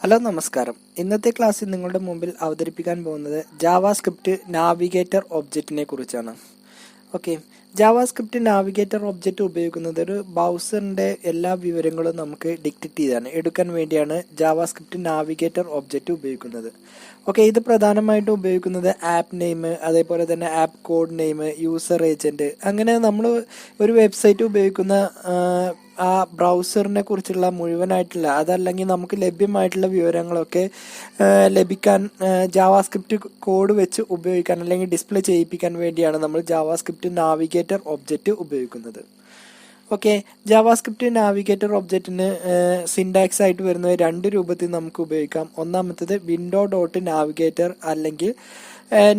Hello നമസ്കാരം. ഇന്നത്തെ ക്ലാസ്സിൽ നിങ്ങളുടെ മുമ്പിൽ അവതരിപ്പിക്കാൻ പോകുന്നത് ജാവാസ്ക്രിപ്റ്റ് നാവിഗേറ്റർ ഒബ്ജക്റ്റിനെ കുറിച്ചാണ്. ഓക്കെ, ജാവാസ്ക്രിപ്റ്റ് നാവിഗേറ്റർ ഒബ്ജക്റ്റ് ഉപയോഗിക്കുന്നത് ഒരു ബ്രൗസറിന്റെ എല്ലാ വിവരങ്ങളും നമുക്ക് ഡിക്റ്റേറ്റ് ചെയ്താണ് എടുക്കാൻ വേണ്ടിയാണ് ജാവാസ്ക്രിപ്റ്റ് നാവിഗേറ്റർ ഒബ്ജക്റ്റ് ഉപയോഗിക്കുന്നത്. ഓക്കെ, ഇത് പ്രധാനമായിട്ടും ഉപയോഗിക്കുന്നത് ആപ്പ് നെയിം, അതേപോലെ തന്നെ app code name, user agent, അങ്ങനെ നമ്മൾ ഒരു വെബ്സൈറ്റ് ഉപയോഗിക്കുന്ന ആ ബ്രൗസറിനെ കുറിച്ചുള്ള മുഴുവനായിട്ടുള്ള അതല്ലെങ്കിൽ നമുക്ക് ലഭ്യമായിട്ടുള്ള വിവരങ്ങളൊക്കെ ലഭിക്കാൻ ജാവാസ്ക്രിപ്റ്റ് കോഡ് വെച്ച് ഉപയോഗിക്കാൻ അല്ലെങ്കിൽ ഡിസ്പ്ലേ ചെയ്യിപ്പിക്കാൻ വേണ്ടിയാണ് നമ്മൾ ജാവാസ്ക്രിപ്റ്റ് നാവിഗേറ്റർ ഒബ്ജക്റ്റ് ഉപയോഗിക്കുന്നത്. ഓക്കെ, ജാവാസ്ക്രിപ്റ്റ് നാവിഗേറ്റർ ഒബ്ജക്റ്റിന് സിൻടാക്സ് ആയിട്ട് വരുന്ന രണ്ട് രൂപത്തിൽ നമുക്ക് ഉപയോഗിക്കാം. ഒന്നാമത്തേത് വിൻഡോ ഡോട്ട് നാവിഗേറ്റർ അല്ലെങ്കിൽ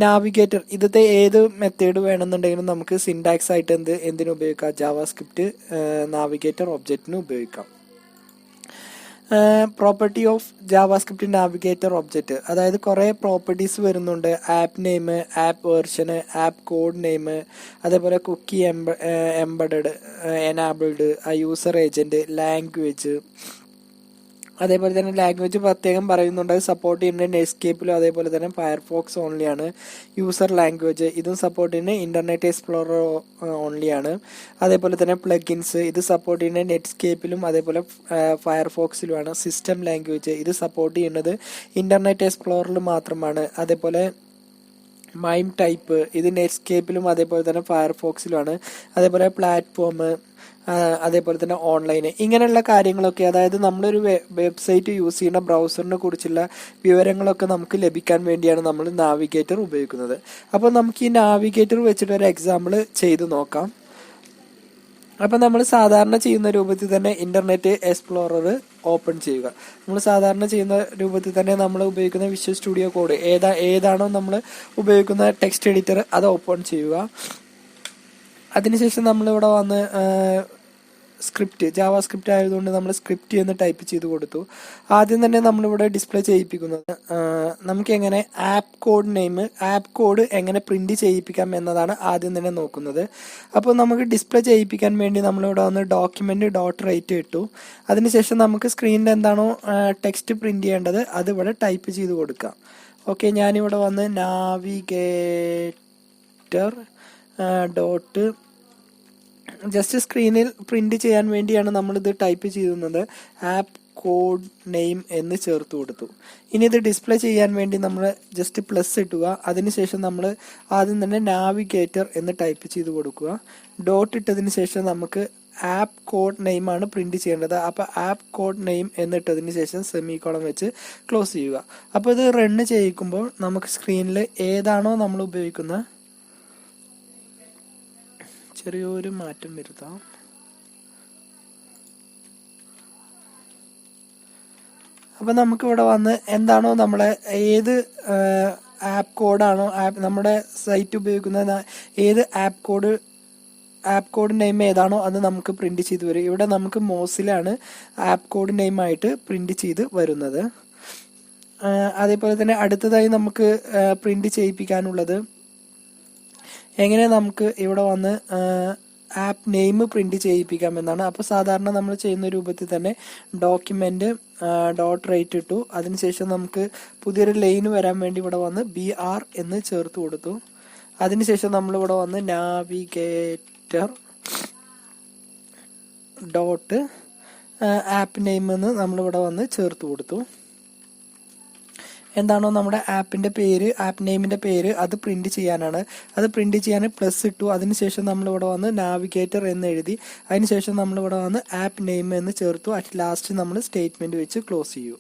നാവിഗേറ്റർ. ഇതത്തെ ഏത് മെത്തേഡ് വേണമെന്നുണ്ടെങ്കിലും നമുക്ക് സിൻടാക്സ് ആയിട്ട് എന്തിനു ഉപയോഗിക്കാം? ജാവാസ്ക്രിപ്റ്റ് നാവിഗേറ്റർ ഒബ്ജക്റ്റിന് ഉപയോഗിക്കാം. Property of JavaScript navigator object, അതായത് കുറേ പ്രോപ്പർട്ടീസ് വരുന്നുണ്ട്. ആപ്പ് നെയിം, ആപ്പ് വേർഷന്, ആപ്പ് കോഡ് നെയിം, അതേപോലെ cookie embedded, enabled, user agent, language. അതേപോലെ തന്നെ ലാംഗ്വേജ് പ്രത്യേകം പറയുന്നുണ്ട്, സപ്പോർട്ട് ചെയ്യുന്നത് നെറ്റ്സ്കേപ്പിലും അതേപോലെ തന്നെ ഫയർഫോക്സ് ഓൺലിയാണ്. യൂസർ ലാംഗ്വേജ് ഇതും സപ്പോർട്ട് ചെയ്യുന്നത് ഇന്റർനെറ്റ് എക്സ്പ്ലോറർ ഓൺലിയാണ്. അതേപോലെ തന്നെ പ്ലഗിൻസ് ഇത് സപ്പോർട്ട് ചെയ്യുന്നത് നെറ്റ്സ്കേപ്പിലും അതേപോലെ ഫയർഫോക്സിലുമാണ്. സിസ്റ്റം ലാംഗ്വേജ് ഇത് സപ്പോർട്ട് ചെയ്യുന്നത് ഇന്റർനെറ്റ് എക്സ്പ്ലോററിൽ മാത്രമാണ്. അതേപോലെ മൈം ടൈപ്പ് ഇത് നെറ്റ്സ്കേപ്പിലും അതേപോലെ തന്നെ ഫയർഫോക്സിലുമാണ്. അതേപോലെ പ്ലാറ്റ്ഫോം, അതേപോലെ തന്നെ ഓൺലൈന്, ഇങ്ങനെയുള്ള കാര്യങ്ങളൊക്കെ, അതായത് നമ്മളൊരു വെബ്സൈറ്റ് യൂസ് ചെയ്യുന്ന ബ്രൗസറിനെ കുറിച്ചുള്ള വിവരങ്ങളൊക്കെ നമുക്ക് ലഭിക്കാൻ വേണ്ടിയാണ് നമ്മൾ നാവിഗേറ്റർ ഉപയോഗിക്കുന്നത്. അപ്പോൾ നമുക്ക് ഈ നാവിഗേറ്റർ വെച്ചിട്ട് ഒരു എക്സാമ്പിൾ ചെയ്ത് നോക്കാം. അപ്പം നമ്മൾ സാധാരണ ചെയ്യുന്ന രൂപത്തിൽ തന്നെ ഇന്റർനെറ്റ് എക്സ്പ്ലോറർ ഓപ്പൺ ചെയ്യുക. നമ്മൾ സാധാരണ ചെയ്യുന്ന രൂപത്തിൽ തന്നെ നമ്മൾ ഉപയോഗിക്കുന്ന വിഷ്വൽ സ്റ്റുഡിയോ കോഡ് ഏതാണോ നമ്മൾ ഉപയോഗിക്കുന്ന ടെക്സ്റ്റ് എഡിറ്റർ അത് ഓപ്പൺ ചെയ്യുക. അതിനുശേഷം നമ്മളിവിടെ വന്ന് സ്ക്രിപ്റ്റ്, ജാവാസ്ക്രിപ്റ്റ് ആയതുകൊണ്ട് നമ്മൾ സ്ക്രിപ്റ്റ് എന്ന് ടൈപ്പ് ചെയ്ത് കൊടുത്തു. ആദ്യം തന്നെ നമ്മളിവിടെ ഡിസ്പ്ലേ ചെയ്യിപ്പിക്കുന്നത് നമുക്ക് എങ്ങനെ app code name, app code എങ്ങനെ പ്രിന്റ് ചെയ്യിപ്പിക്കാം എന്നതാണ് ആദ്യം തന്നെ നോക്കുന്നത്. അപ്പോൾ നമുക്ക് ഡിസ്പ്ലേ ചെയ്യിപ്പിക്കാൻ വേണ്ടി നമ്മളിവിടെ വന്ന് ഡോക്യുമെന്റ് ഡോട്ട് റൈറ്റ് ഇട്ടു. അതിനുശേഷം നമുക്ക് സ്ക്രീനിൽ എന്താണോ ടെക്സ്റ്റ് പ്രിന്റ് ചെയ്യേണ്ടത് അത് ഇവിടെ ടൈപ്പ് ചെയ്ത് കൊടുക്കാം. ഓക്കെ, ഞാനിവിടെ വന്ന് നാവിഗേറ്റർ ഡോട്ട് ജസ്റ്റ് സ്ക്രീനിൽ പ്രിന്റ് ചെയ്യാൻ വേണ്ടിയാണ് നമ്മളിത് ടൈപ്പ് ചെയ്യുന്നത്. ആപ്പ് കോഡ് നെയിം എന്ന് ചേർത്ത് കൊടുത്തു. ഇനി ഇത് ഡിസ്പ്ലേ ചെയ്യാൻ വേണ്ടി നമ്മൾ ജസ്റ്റ് പ്ലസ് ഇട്ടുക. അതിനുശേഷം നമ്മൾ ആദ്യം തന്നെ നാവിഗേറ്റർ എന്ന് ടൈപ്പ് ചെയ്ത് കൊടുക്കുക. ഡോട്ട് ഇട്ടതിന് ശേഷം നമുക്ക് ആപ്പ് കോഡ് നെയിം ആണ് പ്രിന്റ് ചെയ്യേണ്ടത്. അപ്പോൾ ആപ്പ് കോഡ് നെയിം എന്നിട്ടതിന് ശേഷം സെമിക്കോളം വെച്ച് ക്ലോസ് ചെയ്യുക. അപ്പോൾ ഇത് റൺ ചെയ്യിക്കുമ്പോൾ നമുക്ക് സ്ക്രീനിൽ ഏതാണോ നമ്മൾ ഉപയോഗിക്കുന്നത്, ചെറിയൊരു മാറ്റം വരുത്താം. അപ്പൊ നമുക്ക് ഇവിടെ വന്ന് എന്താണോ നമ്മളെ ഏത് ആപ്പ് കോഡാണോ നമ്മുടെ സൈറ്റ് ഉപയോഗിക്കുന്ന ഏത് ആപ്പ് കോഡ് നെയിം ഏതാണോ അത് നമുക്ക് പ്രിന്റ് ചെയ്ത് വരും. ഇവിടെ നമുക്ക് മോസിലാണ് ആപ്പ് കോഡ് നെയിം ആയിട്ട് പ്രിന്റ് ചെയ്ത് വരുന്നത്. അതേപോലെ തന്നെ അടുത്തതായി നമുക്ക് പ്രിന്റ് ചെയ്യിപ്പിക്കാനുള്ളത് എങ്ങനെ നമുക്ക് ഇവിടെ വന്ന് ആപ്പ് നെയിം പ്രിന്റ് ചെയ്യിപ്പിക്കാം എന്നാണ്. അപ്പോൾ സാധാരണ നമ്മൾ ചെയ്യുന്ന രൂപത്തിൽ തന്നെ ഡോക്യുമെന്റ് ഡോട്ട് റൈറ്റ് ഇട്ടു. അതിനുശേഷം നമുക്ക് പുതിയൊരു ലൈൻ വരാൻ വേണ്ടി ഇവിടെ വന്ന് BR എന്ന് ചേർത്ത് കൊടുത്തു. അതിനുശേഷം നമ്മൾ ഇവിടെ വന്ന് നാവിഗേറ്റർ ഡോട്ട് ആപ്പ് നെയിം എന്ന് നമ്മളിവിടെ വന്ന് ചേർത്ത് കൊടുത്തു. എന്താണോ നമ്മുടെ ആപ്പിന്റെ പേര്, ആപ്പ് നെയിമിന്റെ പേര് അത് പ്രിന്റ് ചെയ്യാനാണ്. അത് പ്രിന്റ് ചെയ്യാൻ പ്ലസ് ഇട്ടു. അതിനുശേഷം നമ്മളിവിടെ വന്ന് നാവിഗേറ്റർ എന്ന് എഴുതി. അതിനുശേഷം നമ്മളിവിടെ വന്ന് ആപ്പ് നെയിം എന്ന് ചേർത്തു. അറ്റ് ലാസ്റ്റ് നമ്മൾ സ്റ്റേറ്റ്മെന്റ് വെച്ച് ക്ലോസ് ചെയ്യൂ.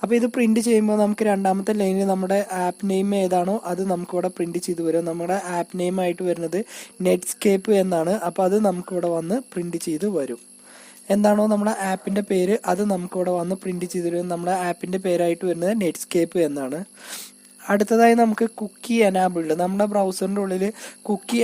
അപ്പോൾ ഇത് പ്രിന്റ് ചെയ്യുമ്പോൾ നമുക്ക് രണ്ടാമത്തെ ലൈനിൽ നമ്മുടെ ആപ്പ് നെയിം ഏതാണോ അത് നമുക്കിവിടെ പ്രിന്റ് ചെയ്ത് വരും. നമ്മുടെ ആപ്പ് നെയിം ആയിട്ട് വരുന്നത് നെറ്റ്സ്കേപ്പ് എന്നാണ്. അപ്പോൾ അത് നമുക്കിവിടെ വന്ന് പ്രിന്റ് ചെയ്ത് വരും. എന്താണോ നമ്മുടെ ആപ്പിന്റെ പേര് അത് നമുക്കിവിടെ വന്ന് പ്രിന്റ് ചെയ്ത് തരും. നമ്മുടെ ആപ്പിന്റെ പേരായിട്ട് വരുന്നത് നെറ്റ്സ്കേപ്പ് എന്നാണ്. അടുത്തതായി നമുക്ക് കുക്കി എനാബിൾഡ്, നമ്മുടെ ബ്രൗസറിന്റെ ഉള്ളിൽ കുക്കി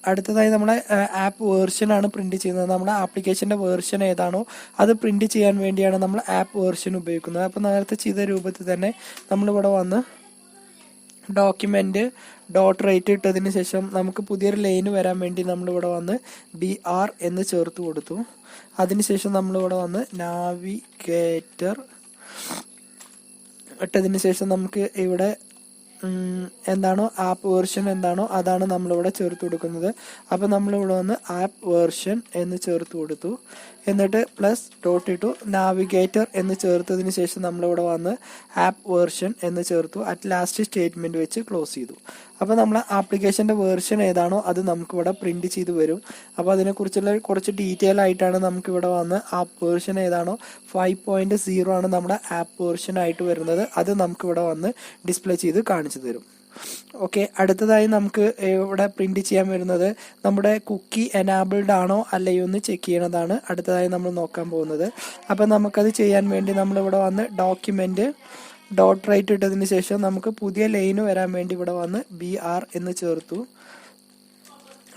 അടുത്തതായി നമ്മുടെ ആപ്പ് വേർഷൻ ആണ് പ്രിന്റ് ചെയ്യുന്നത്. നമ്മുടെ ആപ്ലിക്കേഷന്റെ വേർഷൻ ഏതാണോ അത് പ്രിന്റ് ചെയ്യാൻ വേണ്ടിയാണ് നമ്മൾ ആപ്പ് വേർഷൻ ഉപയോഗിക്കുന്നത്. അപ്പോൾ നേരത്തെ ചെയ്ത രൂപത്തിൽ തന്നെ നമ്മളിവിടെ വന്ന് ഡോക്യുമെന്റ് ഡോട്ട് റൈറ്റ് ഇട്ടതിന് ശേഷം നമുക്ക് പുതിയൊരു ലൈന് വരാൻ വേണ്ടി നമ്മളിവിടെ വന്ന് BR എന്ന് ചേർത്ത് കൊടുത്തു. അതിനുശേഷം നമ്മളിവിടെ വന്ന് നാവിഗേറ്റർ ഇട്ടതിന് ശേഷം നമുക്ക് ഇവിടെ എന്താണോ ആപ്പ് വേർഷൻ എന്താണോ അതാണ് നമ്മളിവിടെ ചേർത്ത് കൊടുക്കുന്നത്. അപ്പോൾ നമ്മളിവിടെ വന്ന് ആപ്പ് വേർഷൻ എന്ന് ചേർത്ത് കൊടുത്തു. എന്നിട്ട് പ്ലസ് ഡോട്ട് ഇട്ടു. നാവിഗേറ്റർ എന്ന് ചേർത്തതിന് ശേഷം നമ്മളിവിടെ വന്ന് ആപ്പ് വേർഷൻ എന്ന് ചേർത്തു. അറ്റ് ലാസ്റ്റ് സ്റ്റേറ്റ്മെന്റ് വെച്ച് ക്ലോസ് ചെയ്തു. അപ്പോൾ നമ്മൾ ആപ്ലിക്കേഷന്റെ വേർഷൻ ഏതാണോ അത് നമുക്കിവിടെ പ്രിന്റ് ചെയ്ത് വരും. അപ്പോൾ അതിനെക്കുറിച്ചുള്ള കുറച്ച് ഡീറ്റെയിൽ ആയിട്ടാണ് നമുക്കിവിടെ വന്ന് ആപ്പ് വേർഷൻ ഏതാണോ 5.0 ആണ് നമ്മുടെ ആപ്പ് വേർഷൻ ആയിട്ട് വരുന്നത്. അത് നമുക്കിവിടെ വന്ന് ഡിസ്പ്ലേ ചെയ്ത് കാണിച്ചു തരും. ഓക്കെ, അടുത്തതായി നമുക്ക് ഇവിടെ പ്രിന്റ് ചെയ്യാൻ വരുന്നത് നമ്മുടെ കുക്കി എനാബിൾഡ് ആണോ അല്ലയോ എന്ന് ചെക്ക് ചെയ്യണതാണ് അടുത്തതായി നമ്മൾ നോക്കാൻ പോകുന്നത്. അപ്പം നമുക്കത് ചെയ്യാൻ വേണ്ടി നമ്മളിവിടെ വന്ന് ഡോക്യുമെന്റ് ഡോട്ട് റൈറ്റ് ഇട്ടതിന് ശേഷം നമുക്ക് പുതിയ ലൈന് വരാൻ വേണ്ടി ഇവിടെ വന്ന് BR എന്ന് ചേർത്തു.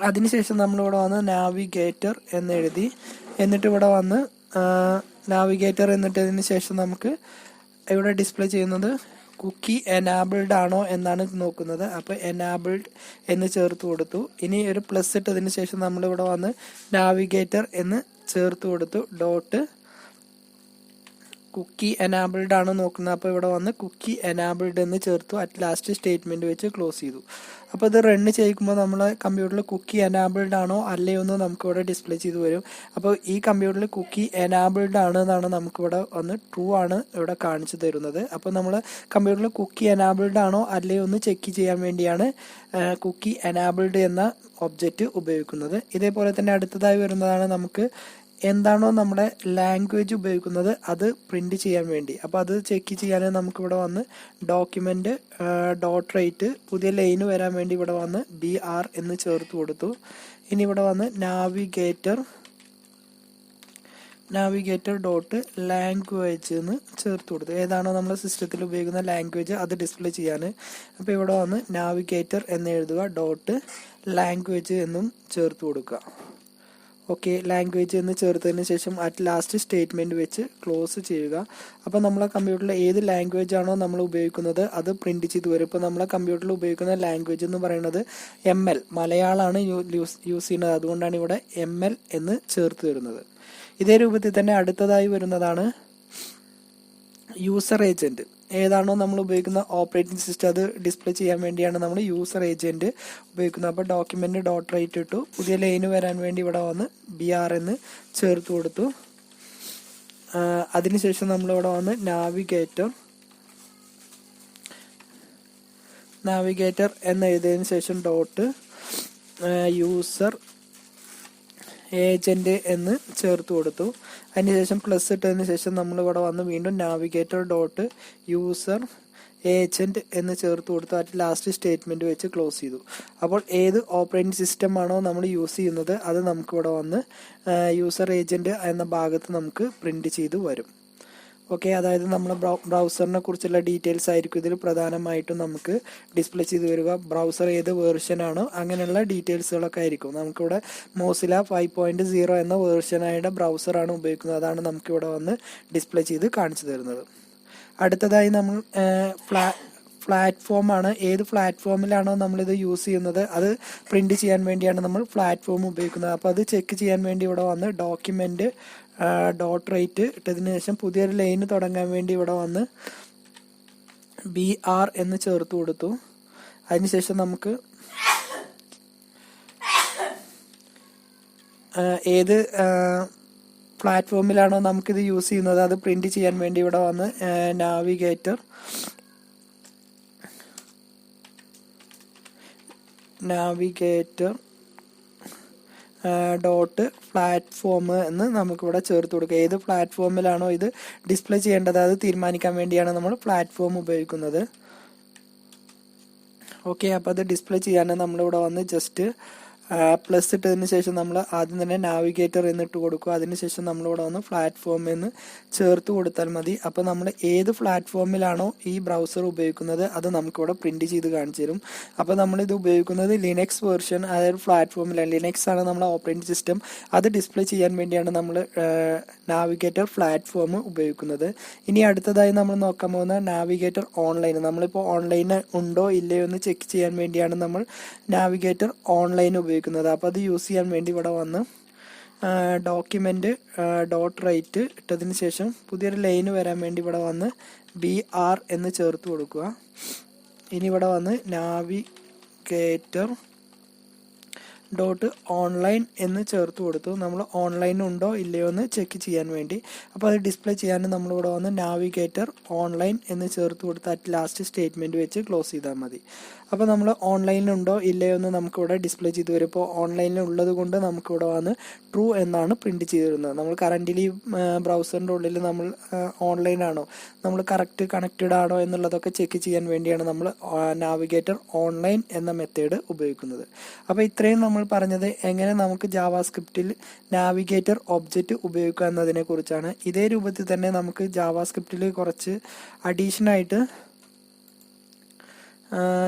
അതിനുശേഷം നമ്മളിവിടെ വന്ന് നാവിഗേറ്റർ എന്ന് എഴുതി. എന്നിട്ട് ഇവിടെ വന്ന് നാവിഗേറ്റർ എന്നിട്ടതിന് ശേഷം നമുക്ക് ഇവിടെ ഡിസ്പ്ലേ ചെയ്യുന്നത് കുക്കി എനാബിൾഡ് ആണോ എന്നാണ് നോക്കുന്നത്. അപ്പോൾ എനാബിൾഡ് എന്ന് ചേർത്ത് കൊടുത്തു. ഇനി ഒരു പ്ലസ് ഇട്ടതിന് ശേഷം നമ്മളിവിടെ വന്ന് നാവിഗേറ്റർ എന്ന് ചേർത്ത് കൊടുത്തു. ഡോട്ട് കുക്കി എനാബിൾഡ് ആണ് നോക്കുന്നത്. അപ്പോൾ ഇവിടെ വന്ന് കുക്കി എനാബിൾഡ് എന്ന് ചേർത്തു. അറ്റ് ലാസ്റ്റ് സ്റ്റേറ്റ്മെന്റ് വെച്ച് ക്ലോസ് ചെയ്തു. അപ്പോൾ ഇത് റൺ ചെയ്യിക്കുമ്പോൾ നമ്മളെ കമ്പ്യൂട്ടറിൽ കുക്കി എനാബിൾഡ് ആണോ അല്ലയോ എന്ന് നമുക്കിവിടെ ഡിസ്പ്ലേ ചെയ്ത് വരും. അപ്പോൾ ഈ കമ്പ്യൂട്ടറിൽ കുക്കി എനാബിൾഡ് ആണ് എന്നാണ് നമുക്കിവിടെ വന്ന് ട്രൂ ആണ് ഇവിടെ കാണിച്ചു തരുന്നത്. അപ്പോൾ നമ്മൾ കമ്പ്യൂട്ടറിൽ കുക്കി എനാബിൾഡ് ആണോ അല്ലയോ എന്ന് ചെക്ക് ചെയ്യാൻ വേണ്ടിയാണ് കുക്കി എനാബിൾഡ് എന്ന ഒബ്ജക്റ്റ് ഉപയോഗിക്കുന്നത്. ഇതേപോലെ തന്നെ അടുത്തതായി വരുന്നതാണ് നമുക്ക് എന്താണോ നമ്മുടെ ലാംഗ്വേജ് ഉപയോഗിക്കുന്നത് അത് പ്രിന്റ് ചെയ്യാൻ വേണ്ടി. അപ്പോൾ അത് ചെക്ക് ചെയ്യാൻ നമുക്കിവിടെ വന്ന് ഡോക്യുമെന്റ് ഡോട്ട് റൈറ്റ് പുതിയ ലൈന് വരാൻ വേണ്ടി ഇവിടെ വന്ന് BR എന്ന് ചേർത്ത് കൊടുത്തു. ഇനി ഇവിടെ വന്ന് നാവിഗേറ്റർ ഡോട്ട് ലാംഗ്വേജ് എന്ന് ചേർത്ത് കൊടുത്തു. ഏതാണോ നമ്മുടെ സിസ്റ്റത്തിൽ ഉപയോഗിക്കുന്ന ലാംഗ്വേജ് അത് ഡിസ്പ്ലേ ചെയ്യാൻ. അപ്പോൾ ഇവിടെ വന്ന് നാവിഗേറ്റർ എന്ന് എഴുതുക. ഡോട്ട് ലാംഗ്വേജ് എന്നും ചേർത്ത് കൊടുക്കുക. ഓക്കെ, ലാംഗ്വേജ് എന്ന് ചേർത്തതിന് ശേഷം അറ്റ് ലാസ്റ്റ് സ്റ്റേറ്റ്മെന്റ് വെച്ച് ക്ലോസ് ചെയ്യുക. അപ്പോൾ നമ്മളെ കമ്പ്യൂട്ടറിൽ ഏത് ലാംഗ്വേജ് ആണോ നമ്മൾ ഉപയോഗിക്കുന്നത് അത് പ്രിന്റ് ചെയ്ത് വരും. ഇപ്പോൾ നമ്മളെ കമ്പ്യൂട്ടറിൽ ഉപയോഗിക്കുന്ന ലാംഗ്വേജ് എന്ന് പറയുന്നത് ML മലയാളമാണ് യൂസ് ചെയ്യുന്നത്. അതുകൊണ്ടാണ് ഇവിടെ ML എന്ന് ചേർത്ത് വരുന്നത്. ഇതേ രൂപത്തിൽ തന്നെ അടുത്തതായി വരുന്നതാണ് യൂസർ ഏജന്റ്. ഏതാണോ നമ്മൾ ഉപയോഗിക്കുന്ന ഓപ്പറേറ്റിംഗ് സിസ്റ്റം അത് ഡിസ്പ്ലേ ചെയ്യാൻ വേണ്ടിയാണ് നമ്മൾ യൂസർ ഏജന്റ് ഉപയോഗിക്കുന്നത്. അപ്പോൾ ഡോക്യുമെന്റ് ഡോട്ട് റൈറ്റ് ഇട്ടു. പുതിയ ലൈന് വരാൻ വേണ്ടി ഇവിടെ വന്ന് BR എന്ന് ചേർത്ത് കൊടുത്തു. അതിനുശേഷം നമ്മളിവിടെ വന്ന് നാവിഗേറ്റർ എന്ന് എഴുതിയതിനു ശേഷം ഡോട്ട് യൂസർ ഏജന്റ് എന്ന് ചേർത്ത് കൊടുത്തു. അതിനുശേഷം പ്ലസ് ഇട്ടതിന് ശേഷം നമ്മൾ ഇവിടെ വന്ന് വീണ്ടും നാവിഗേറ്റർ ഡോട്ട് യൂസർ ഏജന്റ് എന്ന് ചേർത്ത് കൊടുത്തു. അറ്റ് ലാസ്റ്റ് സ്റ്റേറ്റ്മെന്റ് വെച്ച് ക്ലോസ് ചെയ്തു. അപ്പോൾ ഏത് ഓപ്പറേറ്റിംഗ് സിസ്റ്റം ആണോ നമ്മൾ യൂസ് ചെയ്യുന്നത് അത് നമുക്ക് ഇവിടെ വന്ന് യൂസർ ഏജന്റ് എന്ന ഭാഗത്ത് നമുക്ക് പ്രിന്റ് ചെയ്ത് വരും. ഓക്കെ, അതായത് നമ്മളെ ബ്രൗസറിനെ കുറിച്ചുള്ള ഡീറ്റെയിൽസ് ആയിരിക്കും ഇതിൽ പ്രധാനമായിട്ടും നമുക്ക് ഡിസ്പ്ലേ ചെയ്ത് വരിക. ബ്രൗസർ ഏത് വേർഷൻ ആണോ അങ്ങനെയുള്ള ഡീറ്റെയിൽസുകളൊക്കെ ആയിരിക്കും. നമുക്കിവിടെ മോസില 5.0 എന്ന വേർഷനായുടെ ബ്രൗസറാണ് ഉപയോഗിക്കുന്നത്. അതാണ് നമുക്കിവിടെ വന്ന് ഡിസ്പ്ലേ ചെയ്ത് കാണിച്ചു തരുന്നത്. അടുത്തതായി നമ്മൾ പ്ലാറ്റ്ഫോം ആണ്. ഏത് പ്ലാറ്റ്ഫോമിലാണോ നമ്മളിത് യൂസ് ചെയ്യുന്നത് അത് പ്രിന്റ് ചെയ്യാൻ വേണ്ടിയാണ് നമ്മൾ പ്ലാറ്റ്ഫോം ഉപയോഗിക്കുന്നത്. അപ്പോൾ അത് ചെക്ക് ചെയ്യാൻ വേണ്ടി ഇവിടെ വന്ന് ഡോക്യുമെന്റ് ഡോട്ട് റൈറ്റ് ഇട്ടതിന് ശേഷം പുതിയൊരു ലൈന് തുടങ്ങാൻ വേണ്ടി ഇവിടെ വന്ന് BR എന്ന് ചേർത്ത് കൊടുത്തു. അതിനുശേഷം നമുക്ക് ഏത് പ്ലാറ്റ്ഫോമിലാണോ നമുക്കിത് യൂസ് ചെയ്യുന്നത് അത് പ്രിന്റ് ചെയ്യാൻ വേണ്ടി ഇവിടെ വന്ന് നാവിഗേറ്റർ ഡോട്ട് പ്ലാറ്റ്ഫോം എന്ന് നമുക്കിവിടെ ചേർത്ത് കൊടുക്കുക. ഏത് പ്ലാറ്റ്ഫോമിലാണോ ഇത് ഡിസ്പ്ലേ ചെയ്യേണ്ടത് അത് തീരുമാനിക്കാൻ വേണ്ടിയാണ് നമ്മൾ പ്ലാറ്റ്ഫോം ഉപയോഗിക്കുന്നത്. ഓക്കെ, അപ്പോൾ അത് ഡിസ്പ്ലേ ചെയ്യാൻ നമ്മളിവിടെ വന്ന് ജസ്റ്റ് പ്ലസ് ഇട്ടതിന് ശേഷം നമ്മൾ ആദ്യം തന്നെ നാവിഗേറ്റർ എന്നിട്ട് കൊടുക്കുക. അതിനുശേഷം നമ്മളിവിടെ വന്ന് പ്ലാറ്റ്ഫോം എന്ന് ചേർത്ത് കൊടുത്താൽ മതി. അപ്പോൾ നമ്മൾ ഏത് പ്ലാറ്റ്ഫോമിലാണോ ഈ ബ്രൗസർ ഉപയോഗിക്കുന്നത് അത് നമുക്കിവിടെ പ്രിന്റ് ചെയ്ത് കാണിച്ചു തരും. അപ്പോൾ നമ്മളിത് ഉപയോഗിക്കുന്നത് ലിനക്സ് വേർഷൻ, അതായത് പ്ലാറ്റ്ഫോമിലാണ്. ലിനക്സ് ആണ് നമ്മുടെ ഓപ്പറേറ്റിംഗ് സിസ്റ്റം. അത് ഡിസ്പ്ലേ ചെയ്യാൻ വേണ്ടിയാണ് നമ്മൾ നാവിഗേറ്റർ പ്ലാറ്റ്ഫോം ഉപയോഗിക്കുന്നത്. ഇനി അടുത്തതായി നമ്മൾ നോക്കാൻ പോകുന്ന നാവിഗേറ്റർ ഓൺലൈൻ. നമ്മളിപ്പോൾ ഓൺലൈൻ ഉണ്ടോ ഇല്ലയോ എന്ന് ചെക്ക് ചെയ്യാൻ വേണ്ടിയാണ് നമ്മൾ നാവിഗേറ്റർ ഓൺലൈൻ ഉപയോഗിക്കുന്നത്. അപ്പോൾ അത് യൂസ് ചെയ്യാൻ വേണ്ടി ഇവിടെ വന്ന് ഡോക്യുമെന്റ് ഡോട്ട് റൈറ്റ് ഇട്ടതിന് ശേഷം പുതിയൊരു ലൈന് വരാൻ വേണ്ടി ഇവിടെ വന്ന് BR എന്ന് ചേർത്ത് കൊടുക്കുക. ഇനി ഇവിടെ വന്ന് നാവിഗേറ്റർ ഡോട്ട് ഓൺലൈൻ എന്ന് ചേർത്ത് കൊടുത്തു. നമ്മൾ ഓൺലൈൻ ഉണ്ടോ ഇല്ലയോ എന്ന് ചെക്ക് ചെയ്യാൻ വേണ്ടി. അപ്പോൾ അത് ഡിസ്പ്ലേ ചെയ്യാൻ നമ്മളിവിടെ വന്ന് നാവിഗേറ്റർ ഓൺലൈൻ എന്ന് ചേർത്ത് കൊടുത്ത് അറ്റ് ലാസ്റ്റ് സ്റ്റേറ്റ്മെന്റ് വെച്ച് ക്ലോസ് ചെയ്താൽ മതി. അപ്പോൾ നമ്മൾ ഓൺലൈനിൽ ഉണ്ടോ ഇല്ലയോ എന്ന് നമുക്കിവിടെ ഡിസ്പ്ലേ ചെയ്ത് വരും. ഇപ്പോൾ ഓൺലൈനിൽ ഉള്ളത് കൊണ്ട് നമുക്കിവിടെ വന്ന് ട്രൂ എന്നാണ് പ്രിന്റ് ചെയ്തിരുന്നത്. നമ്മൾ കറന്റ്ലി ബ്രൗസറിൻ്റെ ഉള്ളിൽ നമ്മൾ ഓൺലൈൻ ആണോ, നമ്മൾ കറക്റ്റ് കണക്റ്റഡ് ആണോ എന്നുള്ളതൊക്കെ ചെക്ക് ചെയ്യാൻ വേണ്ടിയാണ് നമ്മൾ നാവിഗേറ്റർ ഓൺലൈൻ എന്ന മെത്തേഡ് ഉപയോഗിക്കുന്നത്. അപ്പോൾ ഇത്രയും നമ്മൾ പറഞ്ഞത് എങ്ങനെ നമുക്ക് ജാവാസ്ക്രിപ്റ്റിൽ നാവിഗേറ്റർ ഒബ്ജക്റ്റ് ഉപയോഗിക്കുക എന്നതിനെ കുറിച്ചാണ്. ഇതേ രൂപത്തിൽ തന്നെ നമുക്ക് ജാവാസ്ക്രിപ്റ്റിൽ കുറച്ച് അഡീഷണൽ ആയിട്ട്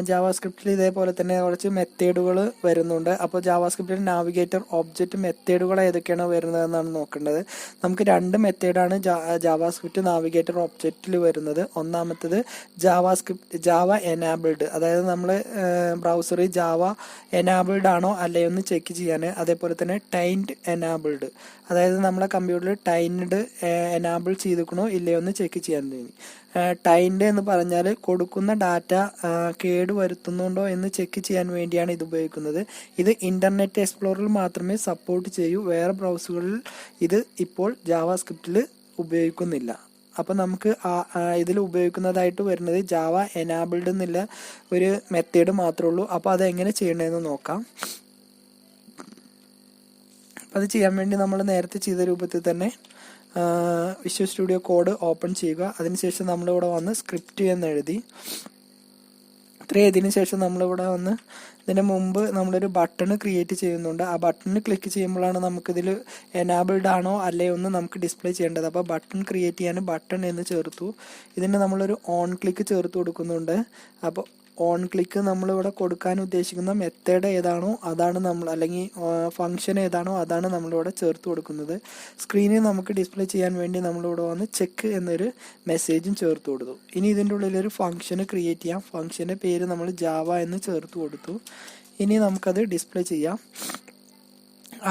ജാവാസ്ക്രിപ്റ്റിൽ ഇതേപോലെ തന്നെ കുറച്ച് മെത്തേഡുകൾ വരുന്നുണ്ട്. അപ്പോൾ ജാവാസ്ക്രിപ്റ്റിൽ നാവിഗേറ്റർ ഒബ്ജക്റ്റ് മെത്തേഡുകൾ ഏതൊക്കെയാണ് വരുന്നതെന്നാണ് നോക്കേണ്ടത്. നമുക്ക് 2 മെത്തേഡാണ് ജാവാസ്ക്രിപ്റ്റ് നാവിഗേറ്റർ ഒബ്ജക്റ്റിൽ വരുന്നത്. ഒന്നാമത്തേത് ജാവ എനാബിൾഡ്, അതായത് നമ്മൾ ബ്രൗസറിൽ ജാവ എനാബിൾഡ് ആണോ അല്ലയോ എന്ന് ചെക്ക് ചെയ്യാൻ. അതേപോലെ തന്നെ ടൈൻഡ് എനാബിൾഡ്, അതായത് നമ്മളെ കമ്പ്യൂട്ടറിൽ ടൈൻഡ് എനാബിൾ ചെയ്തിക്കണോ ഇല്ലയോ എന്ന് ചെക്ക് ചെയ്യാൻ വേണ്ടി. ടൈൻഡ് എന്ന് പറഞ്ഞാൽ കൊടുക്കുന്ന ഡാറ്റ കേട് വരുത്തുന്നുണ്ടോ എന്ന് ചെക്ക് ചെയ്യാൻ വേണ്ടിയാണ് ഇത് ഉപയോഗിക്കുന്നത്. ഇത് ഇന്റർനെറ്റ് എക്സ്പ്ലോറിൽ മാത്രമേ സപ്പോർട്ട് ചെയ്യൂ, വേറെ ബ്രൗസറുകളിൽ ഇത് ഇപ്പോൾ ജാവാസ്ക്രിപ്റ്റിൽ ഉപയോഗിക്കുന്നില്ല. അപ്പം നമുക്ക് ഇതിൽ ഉപയോഗിക്കുന്നതായിട്ട് വരുന്നത് ജാവ എനാബിൾഡ് എന്നുള്ള ഒരു മെത്തേഡ് മാത്രമേ ഉള്ളൂ. അപ്പോൾ അതെങ്ങനെ ചെയ്യണമെന്ന് നോക്കാം. അത് ചെയ്യാൻ വേണ്ടി നമ്മൾ നേരത്തെ ചെയ്ത രൂപത്തിൽ തന്നെ വിഷ്വൽ സ്റ്റുഡിയോ കോഡ് ഓപ്പൺ ചെയ്യുക. അതിനുശേഷം നമ്മളിവിടെ വന്ന് സ്ക്രിപ്റ്റ് എന്ന് എഴുതി ഇത്രയും എഴുതിയതിനു ശേഷം നമ്മളിവിടെ വന്ന് ഇതിന് മുമ്പ് നമ്മളൊരു ബട്ടൺ ക്രിയേറ്റ് ചെയ്യുന്നുണ്ട്. ആ ബട്ടൺ ക്ലിക്ക് ചെയ്യുമ്പോഴാണ് നമുക്കിതിൽ എനാബിൾഡ് ആണോ അല്ലയോ എന്ന് നമുക്ക് ഡിസ്പ്ലേ ചെയ്യേണ്ടത്. അപ്പോൾ ബട്ടൺ ക്രിയേറ്റ് ചെയ്യാൻ ബട്ടൺ എന്ന് ചേർത്തു. ഇതിന് നമ്മളൊരു ഓൺ ക്ലിക്ക് ചേർത്ത് കൊടുക്കുന്നുണ്ട്. അപ്പോൾ ഓൺ ക്ലിക്ക് നമ്മളിവിടെ കൊടുക്കാൻ ഉദ്ദേശിക്കുന്ന മെത്തേഡ് ഏതാണോ അതാണ് നമ്മൾ, അല്ലെങ്കിൽ ഫംഗ്ഷൻ ഏതാണോ അതാണ് നമ്മളിവിടെ ചേർത്ത് കൊടുക്കുന്നത്. സ്ക്രീനിൽ നമുക്ക് ഡിസ്പ്ലേ ചെയ്യാൻ വേണ്ടി നമ്മളിവിടെ വന്ന് ചെക്ക് എന്നൊരു മെസ്സേജും ചേർത്ത് കൊടുത്തു. ഇനി ഇതിൻ്റെ ഉള്ളിലൊരു ഫംഗ്ഷന് ക്രിയേറ്റ് ചെയ്യാം. ഫംഗ്ഷൻ്റെ പേര് നമ്മൾ ജാവ എന്ന് ചേർത്ത് കൊടുത്തു. ഇനി നമുക്കത് ഡിസ്പ്ലേ ചെയ്യാം.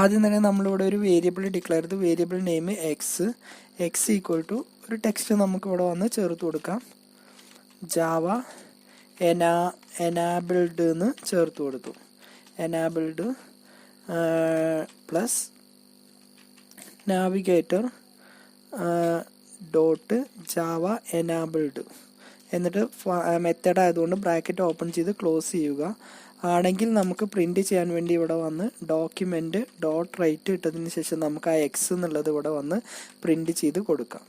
ആദ്യം തന്നെ നമ്മളിവിടെ ഒരു വേരിയബിൾ ഡിക്ലെയർ ചെയ്തു. Variable name X equal to ഒരു ടെക്സ്റ്റ് നമുക്കിവിടെ വന്ന് ചേർത്ത് കൊടുക്കാം. ജാവ എനാബിൾഡ് എന്ന് ചേർത്ത് കൊടുത്തു. Enabled plus navigator dot Java enabled എന്നിട്ട് മെത്തേഡ് ആയതുകൊണ്ട് ബ്രാക്കറ്റ് ഓപ്പൺ ചെയ്ത് ക്ലോസ് ചെയ്യുക. ആണെങ്കിൽ നമുക്ക് പ്രിന്റ് ചെയ്യാൻ വേണ്ടി ഇവിടെ വന്ന് ഡോക്യുമെന്റ് ഡോട്ട് റൈറ്റ് ഇട്ടതിന് ശേഷം നമുക്ക് ആ എക്സ് എന്നുള്ളത് ഇവിടെ വന്ന് പ്രിന്റ് ചെയ്ത് കൊടുക്കാം.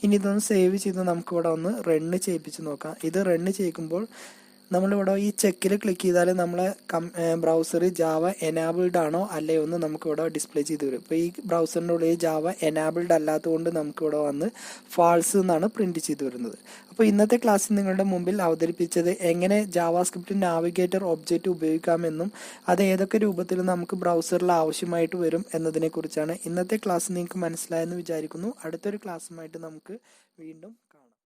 ഇനി ഇതൊന്ന് സേവ് ചെയ്ത് നമുക്ക് ഇവിടെ ഒന്ന് റണ്ണ് ചെയ്യിപ്പിച്ച് നോക്കാം. ഇത് റണ്ണ് ചെയ്യിക്കുമ്പോൾ നമ്മളിവിടെ ഈ ചെക്കിൽ ക്ലിക്ക് ചെയ്താൽ നമ്മളെ ബ്രൗസറിൽ ജാവ എനാബിൾഡ് ആണോ അല്ലയോ എന്ന് നമുക്കിവിടെ ഡിസ്പ്ലേ ചെയ്ത് വരും. ഇപ്പോൾ ഈ ബ്രൗസറിൻ്റെ ഉള്ളിൽ ജാവ എനാബിൾഡ് അല്ലാത്തതുകൊണ്ട് നമുക്കിവിടെ വന്ന് ഫാൾസ് എന്നാണ് പ്രിന്റ് ചെയ്ത് വരുന്നത്. അപ്പോൾ ഇന്നത്തെ ക്ലാസ്സിൽ നിങ്ങളുടെ മുമ്പിൽ അവതരിപ്പിച്ചത് എങ്ങനെ ജാവാസ്ക്രിപ്റ്റ് നാവിഗേറ്റർ ഒബ്ജക്റ്റ് ഉപയോഗിക്കാമെന്നും അത് ഏതൊക്കെ രൂപത്തിൽ നമുക്ക് ബ്രൗസറിൽ ആവശ്യമായിട്ട് വരും എന്നതിനെ കുറിച്ചാണ്. ഇന്നത്തെ ക്ലാസ് നിങ്ങൾക്ക് മനസ്സിലായെന്ന് വിചാരിക്കുന്നു. അടുത്തൊരു ക്ലാസ്സുമായിട്ട് നമുക്ക് വീണ്ടും